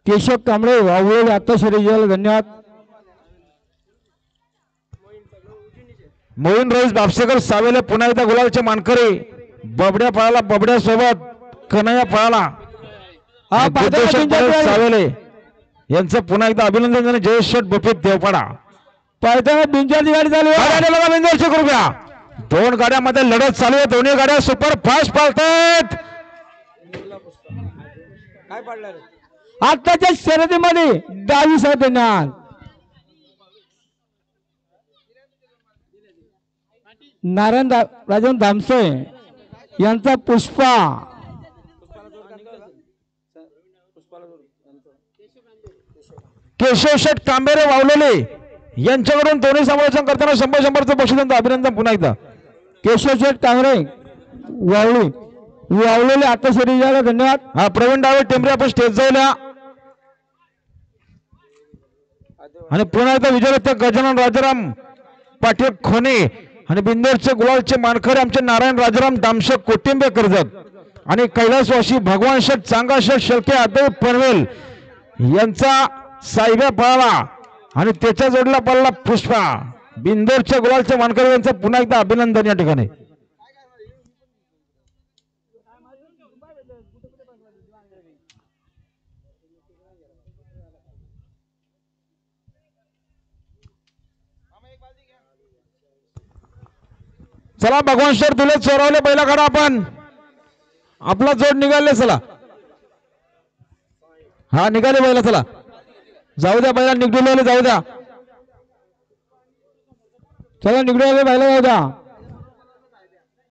केशव कांबळे वावळे आता शरीराला धन्यवाद. मोहीन रईस बापसेकर सावेले पुन्हा एकदा गुलालचे मानकरी. बबड्या पळाला, बबड्या सोबत कन्हैया पळाला. सावेले यांचं पुन्हा एकदा अभिनंदन आणि जयेश शेठ बफेत देवपाडा. पायथ्याला बिंजरची गाडी चालू आहे. बिंजरची कृपया दोन गाड्यामध्ये लढत चालू आहे. दोन्ही गाड्या सुपर फास्ट पळतात. आताच्या शर्यतीमध्ये 22 धन्यवाद. नारायण राजन धामसे यांचा पुष्पा. केशव शेठ कांबेरे वावलेले यांच्याकडून दोन्ही समालोचन करताना 100-100चं बक्षीस. अभिनंदन पुन्हा एकदा. केशव शेठ कांबळे वावलेले आता शरीराला धन्यवाद. हा प्रवीण डावे टेंबरे आपण स्टेज जाऊया. आणि पुन्हा एकदा विजय गजानन राजाराम पाटील खोने आणि बिंदोरचे गुलालचे मानकरी आमचे नारायण राजाराम दामशे कोटिंबे कर्जत आणि कैलासवासी भगवान शेठ चांगा शेठ शेळके आदव पनवेल यांचा साहेब्या पळाला आणि त्याच्या जोडला पडला पुष्पा. बिंदोरच्या गुलालचे मानकरी यांचं पुन्हा एकदा अभिनंदन या ठिकाणी. चला भगवान शेठ तुले चोरवले पहिला काढा आपण. आपला जोड निघाले. चला हा निघाले बैला. चला जाऊ द्या बैला निघडून जाऊ द्या. चला निघडून बैला जाऊ द्या.